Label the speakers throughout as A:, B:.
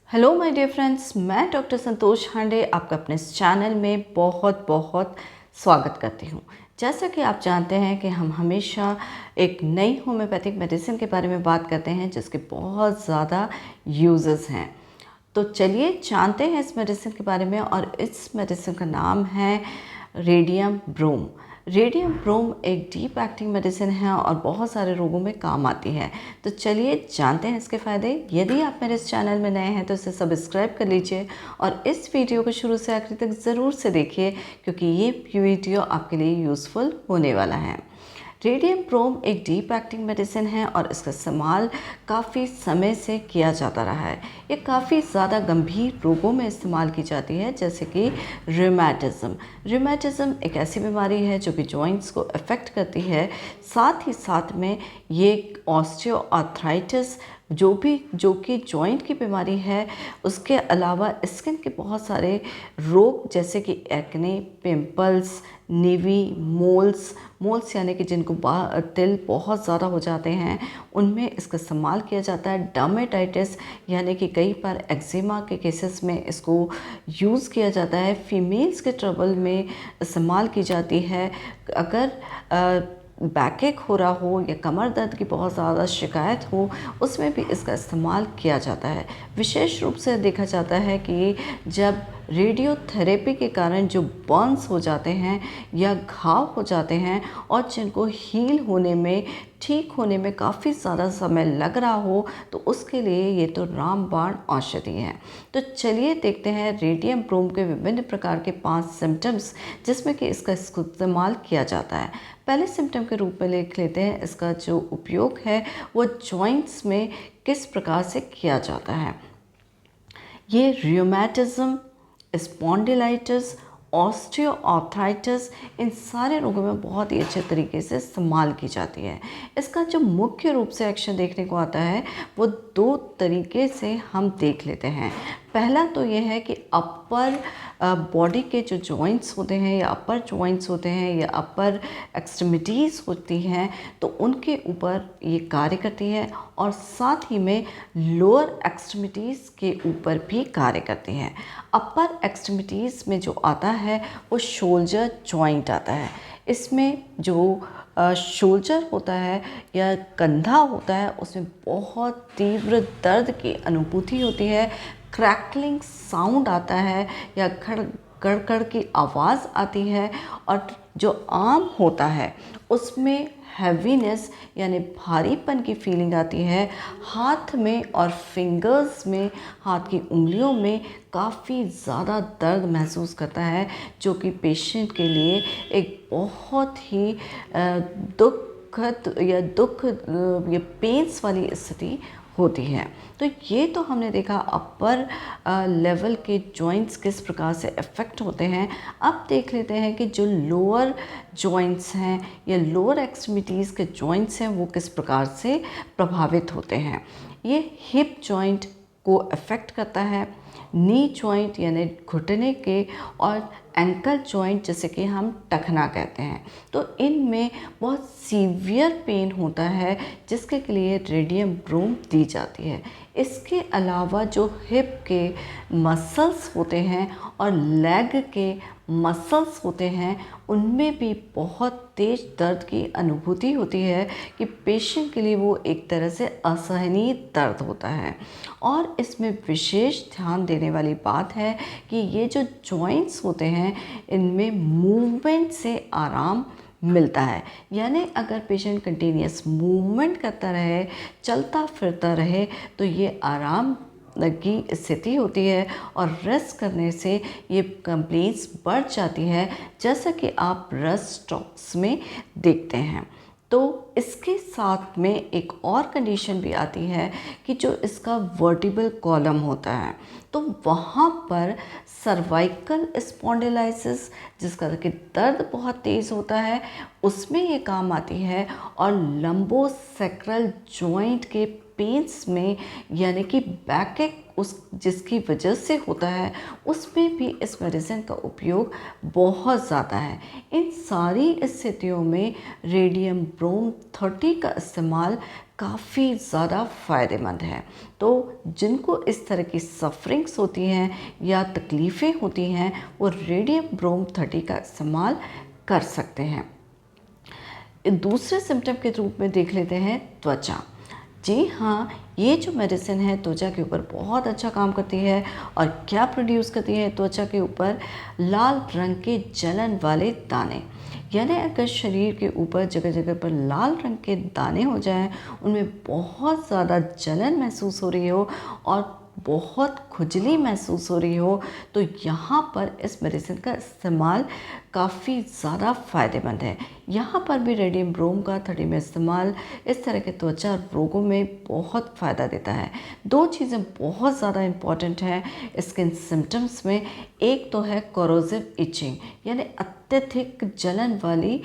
A: Hello my dear friends, मैं doctor संतोष हांडे आपका अपने इस चैनल में बहुत बहुत स्वागत करती हूँ। जैसा कि आप जानते हैं कि हम हमेशा एक नई होम्योपैथिक मेडिसिन के बारे में बात करते हैं जिसके बहुत ज़्यादा यूजेस हैं। तो चलिए जानते हैं इस मेडिसिन के बारे में। और इस मेडिसिन का नाम है रेडियम ब्रोम। रेडियम ब्रोम एक डीप एक्टिंग मेडिसिन है और बहुत सारे रोगों में काम आती है। तो चलिए जानते हैं इसके फ़ायदे। यदि आप मेरे इस चैनल में नए हैं तो इसे सब्सक्राइब कर लीजिए और इस वीडियो को शुरू से आखिर तक ज़रूर से देखिए, क्योंकि ये वीडियो आपके लिए यूज़फुल होने वाला है। रेडियम ब्रोम एक डीप एक्टिंग मेडिसिन है और इसका इस्तेमाल काफ़ी समय से किया जाता रहा है। ये काफ़ी ज़्यादा गंभीर रोगों में इस्तेमाल की जाती है, जैसे कि रिमेटिज़म एक ऐसी बीमारी है जो कि जॉइंट्स को अफेक्ट करती है। साथ ही साथ में ये ऑस्टियोआर्थराइटिस जो कि जॉइंट की बीमारी है, उसके अलावा स्किन के बहुत सारे रोग जैसे कि एक्ने, पिंपल्स, नीवी, मोल्स यानी कि जिनको तिल बहुत ज़्यादा हो जाते हैं, उनमें इसका इस्तेमाल किया जाता है। डर्मेटाइटिस यानी कि कई बार एक्जिमा के केसेस में इसको यूज़ किया जाता है। फीमेल्स के ट्रबल में इस्तेमाल की जाती है। अगर बैकएक हो रहा हो या कमर दर्द की बहुत ज़्यादा शिकायत हो, उसमें भी इसका इस्तेमाल किया जाता है। विशेष रूप से देखा जाता है कि जब रेडियोथेरेपी के कारण जो बर्न्स हो जाते हैं या घाव हो जाते हैं और जिनको ठीक होने में काफ़ी ज़्यादा समय लग रहा हो, तो उसके लिए ये तो रामबाण औषधि है। तो चलिए देखते हैं रेडियम ब्रोम के विभिन्न प्रकार के 5 सिम्टम्स जिसमें कि इसका इस्तेमाल किया जाता है। पहले सिम्टम के रूप में लिख लेते हैं इसका जो उपयोग है वो जॉइंट्स में किस प्रकार से किया जाता है। ये रियोमेटिज्म, स्पॉन्डिलाइटिस, ऑस्टियोआर्थराइटिस, इन सारे रोगों में बहुत ही अच्छे तरीके से इस्तेमाल की जाती है। इसका जो मुख्य रूप से एक्शन देखने को आता है वो 2 तरीके से हम देख लेते हैं। पहला तो ये है कि अपर बॉडी के जो जॉइंट्स होते हैं या अपर जॉइंट्स होते हैं या अपर एक्सट्रीमिटीज़ होती हैं, तो उनके ऊपर ये कार्य करती है और साथ ही में लोअर एक्सट्रीमिटीज़ के ऊपर भी कार्य करती हैं। अपर एक्सट्रीमिटीज़ में जो आता है वो शोल्डर जॉइंट आता है। इसमें जो शोल्डर होता है या कंधा होता है, उसमें बहुत तीव्र दर्द की अनुभूति होती है। क्रैकलिंग साउंड आता है या कड़ की आवाज़ आती है। और जो आर्म होता है उसमें हैवीनेस यानी भारीपन की फीलिंग आती है। हाथ में और फिंगर्स में, हाथ की उंगलियों में काफ़ी ज़्यादा दर्द महसूस करता है, जो कि पेशेंट के लिए एक बहुत ही दुखद या पेन्स वाली स्थिति होती है। तो ये तो हमने देखा अपर लेवल के जॉइंट्स किस प्रकार से अफेक्ट होते हैं। अब देख लेते हैं कि जो लोअर जॉइंट्स हैं या लोअर एक्सट्रीमिटीज़ के जॉइंट्स हैं वो किस प्रकार से प्रभावित होते हैं। ये हिप जॉइंट को अफेक्ट करता है, नी जॉइंट यानी घुटने के, और एंकल जॉइंट जैसे कि हम टखना कहते हैं। तो इनमें बहुत सीवियर पेन होता है जिसके लिए रेडियम ब्रोम दी जाती है। इसके अलावा जो हिप के मसल्स होते हैं और लेग के मसल्स होते हैं, उनमें भी बहुत तेज़ दर्द की अनुभूति होती है कि पेशेंट के लिए वो एक तरह से असहनीय दर्द होता है। और इसमें विशेष ध्यान देने वाली बात है कि ये जो जॉइंट्स होते हैं इनमें मूवमेंट से आराम मिलता है। यानी अगर पेशेंट कंटिन्यूस मूवमेंट करता रहे, चलता फिरता रहे, तो ये आराम की स्थिति होती है और रेस्ट करने से ये कंप्लेंट्स बढ़ जाती है, जैसा कि आप रेस्ट टॉक्स में देखते हैं। तो इसके साथ में एक और कंडीशन भी आती है कि जो इसका वर्टिब्रल कॉलम होता है, तो वहाँ पर सर्वाइकल स्पॉन्डिलाइसिस, जिसका कि दर्द बहुत तेज़ होता है, उसमें ये काम आती है। और लंबोसेक्रल जॉइंट के पेन्स में यानी कि बैकएक जिसकी वजह से होता है, उसमें भी इस मेडिसिन का उपयोग बहुत ज़्यादा है। इन सारी स्थितियों में रेडियम ब्रोम 30 का इस्तेमाल काफ़ी ज़्यादा फ़ायदेमंद है। तो जिनको इस तरह की सफरिंग्स होती हैं या तकलीफ़ें होती हैं, वो रेडियम ब्रोम 30 का इस्तेमाल कर सकते हैं। दूसरे सिम्टम के रूप में देख लेते हैं त्वचा। जी हाँ, ये जो मेडिसिन है त्वचा के ऊपर बहुत अच्छा काम करती है। और क्या प्रोड्यूस करती है त्वचा के ऊपर? लाल रंग के जलन वाले दाने। यानी अगर शरीर के ऊपर जगह जगह पर लाल रंग के दाने हो जाएं, उनमें बहुत ज़्यादा जलन महसूस हो रही हो और बहुत खुजली महसूस हो रही हो, तो यहाँ पर इस मेडिसिन का इस्तेमाल काफ़ी ज़्यादा फ़ायदेमंद है। यहाँ पर भी रेडियम ब्रोम का 30 में इस्तेमाल इस तरह के त्वचा रोगों में बहुत फ़ायदा देता है। दो चीज़ें बहुत ज़्यादा इम्पॉर्टेंट हैं स्किन सिम्टम्स में। एक तो है कोरोसिव इचिंग, यानी अत्यधिक जलन वाली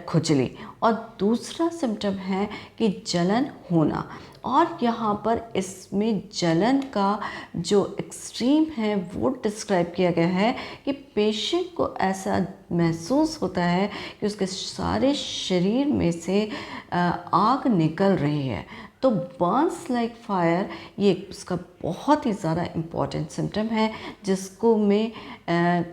A: खुजली, और दूसरा सिम्टम है कि जलन होना। और यहाँ पर इसमें जलन का जो एक्सट्रीम है वो डिस्क्राइब किया गया है कि पेशेंट को ऐसा महसूस होता है कि उसके सारे शरीर में से आग निकल रही है। तो बर्न्स लाइक फायर ये उसका बहुत ही ज़्यादा इम्पॉर्टेंट सिम्टम है, जिसको में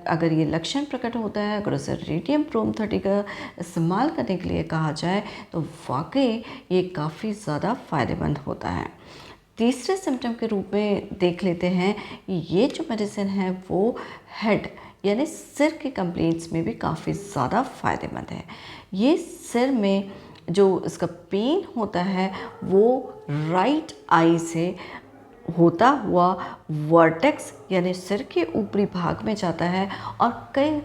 A: अगर ये लक्षण प्रकट होता है, अगर उसे रेडियम ब्रोम 30 का इस्तेमाल करने के लिए कहा जाए, तो वाकई ये काफ़ी ज़्यादा फ़ायदेमंद होता है। तीसरे सिम्टम के रूप में देख लेते हैं, ये जो मेडिसिन है वो हेड यानी सिर के कंप्लेंट्स में भी काफ़ी ज़्यादा फ़ायदेमंद है। ये सिर में जो इसका पेन होता है वो राइट आई से होता हुआ वर्टेक्स यानी सिर के ऊपरी भाग में जाता है और कई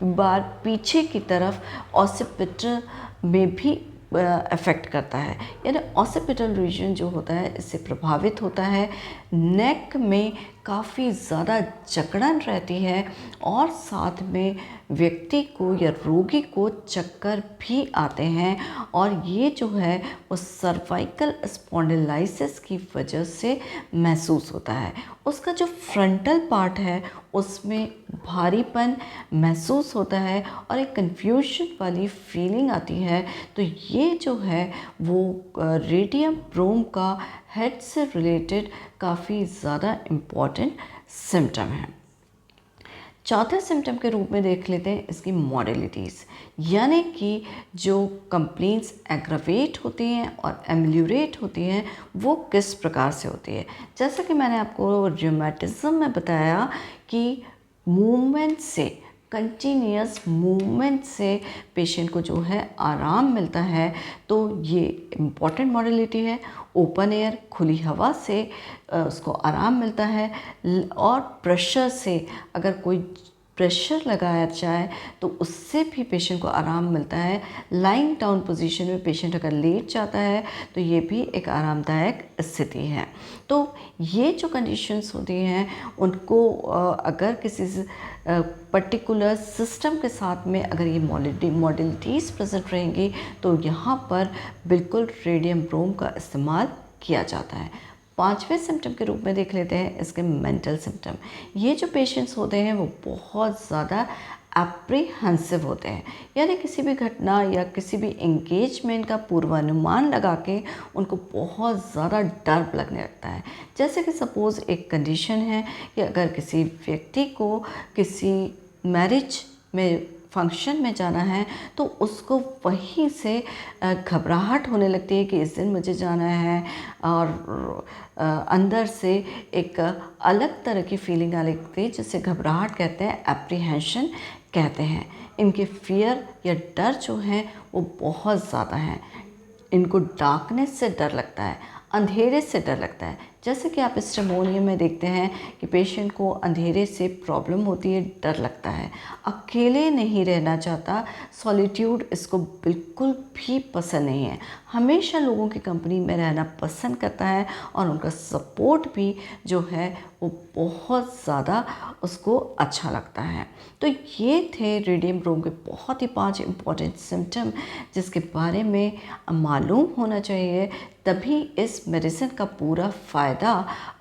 A: बार पीछे की तरफ ऑसिपिटल में भी अफेक्ट करता है। यानी ऑसिपिटल रीजन जो होता है इससे प्रभावित होता है। नेक में काफ़ी ज़्यादा जकड़न रहती है और साथ में व्यक्ति को या रोगी को चक्कर भी आते हैं, और ये जो है वो सर्वाइकल स्पॉन्डिलाइसिस की वजह से महसूस होता है। उसका जो फ्रंटल पार्ट है उसमें भारीपन महसूस होता है और एक कन्फ्यूजन वाली फीलिंग आती है। तो ये जो है वो रेडियम ब्रोम का हेड से रिलेटेड काफ़ी ज़्यादा इम्पॉर्टेंट सिम्टम है। चौथे सिम्टम के रूप में देख लेते हैं इसकी मॉडलिटीज़, यानी कि जो कंप्लेंट्स एग्रावेट होती हैं और एम्यूरेट होती हैं वो किस प्रकार से होती है। जैसा कि मैंने आपको रूमेटिज्म में बताया कि मूवमेंट से, कंटिन्यूस मूवमेंट से पेशेंट को जो है आराम मिलता है, तो ये इम्पॉर्टेंट मॉडलिटी है। ओपन एयर खुली हवा से उसको आराम मिलता है, और प्रेशर से अगर कोई प्रेशर लगाया जाए तो उससे भी पेशेंट को आराम मिलता है। लाइंग डाउन पोजीशन में पेशेंट अगर लेट जाता है तो ये भी एक आरामदायक स्थिति है। तो ये जो कंडीशंस होती हैं उनको अगर किसी पर्टिकुलर सिस्टम के साथ में अगर ये मॉडलिटीज़ प्रेजेंट रहेंगी तो यहाँ पर बिल्कुल रेडियम ब्रोम का इस्तेमाल किया जाता है। पांचवें सिम्टम के रूप में देख लेते हैं इसके मेंटल सिम्टम। ये जो पेशेंट्स होते हैं वो बहुत ज़्यादा एप्रीहेंसिव होते हैं, यानी किसी भी घटना या किसी भी एंगेजमेंट का पूर्वानुमान लगा के उनको बहुत ज़्यादा डर लगने लगता है। जैसे कि सपोज़ एक कंडीशन है कि अगर किसी व्यक्ति को किसी मैरिज में फंक्शन में जाना है तो उसको वहीं से घबराहट होने लगती है कि इस दिन मुझे जाना है, और अंदर से एक अलग तरह की फीलिंग आने लगती है जिसे घबराहट कहते हैं, एप्रीहेंशन कहते हैं। इनके फियर या डर जो हैं वो बहुत ज़्यादा हैं। इनको डार्कनेस से डर लगता है, अंधेरे से डर लगता है। जैसे कि आप इस टेस्टिमोनियल में देखते हैं कि पेशेंट को अंधेरे से प्रॉब्लम होती है, डर लगता है, अकेले नहीं रहना चाहता, सॉलिट्यूड इसको बिल्कुल भी पसंद नहीं है, हमेशा लोगों की कंपनी में रहना पसंद करता है, और उनका सपोर्ट भी जो है वो बहुत ज़्यादा उसको अच्छा लगता है। तो ये थे रेडियम ब्रोम के बहुत ही 5 इम्पॉर्टेंट सिम्टम जिसके बारे में मालूम होना चाहिए, तभी इस मेडिसिन का पूरा फ़ायदा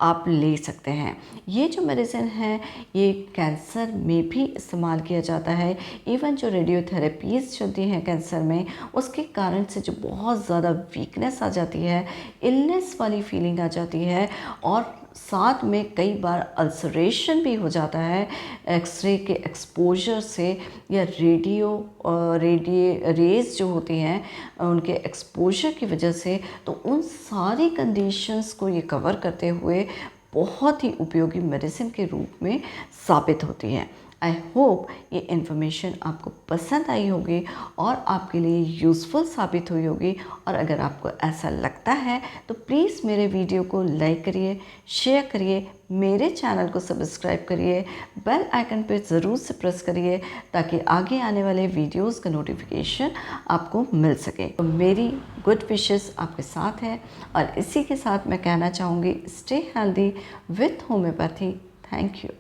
A: आप ले सकते हैं। ये जो मेडिसिन है ये कैंसर में भी इस्तेमाल किया जाता है। इवन जो रेडियोथेरेपीज़ चलती हैं कैंसर में, उसके कारण से जो बहुत ज़्यादा वीकनेस आ जाती है, इलनेस वाली फीलिंग आ जाती है, और साथ में कई बार अल्सरेशन भी हो जाता है एक्सरे के एक्सपोजर से, या रेडिएज जो होती हैं उनके एक्सपोजर की वजह से। तो उन सारी कंडीशंस को ये कवर करते हुए बहुत ही उपयोगी मेडिसिन के रूप में साबित होती है। आई होप ये इन्फॉर्मेशन आपको पसंद आई होगी और आपके लिए यूज़फुल साबित हुई होगी। और अगर आपको ऐसा लगता है तो प्लीज़ मेरे वीडियो को लाइक करिए, शेयर करिए, मेरे चैनल को सब्सक्राइब करिए, बेल आइकन पे ज़रूर से प्रेस करिए ताकि आगे आने वाले वीडियोस का नोटिफिकेशन आपको मिल सके। तो मेरी गुड विशेस आपके साथ है, और इसी के साथ मैं कहना चाहूँगी, stay healthy with homeopathy. Thank you.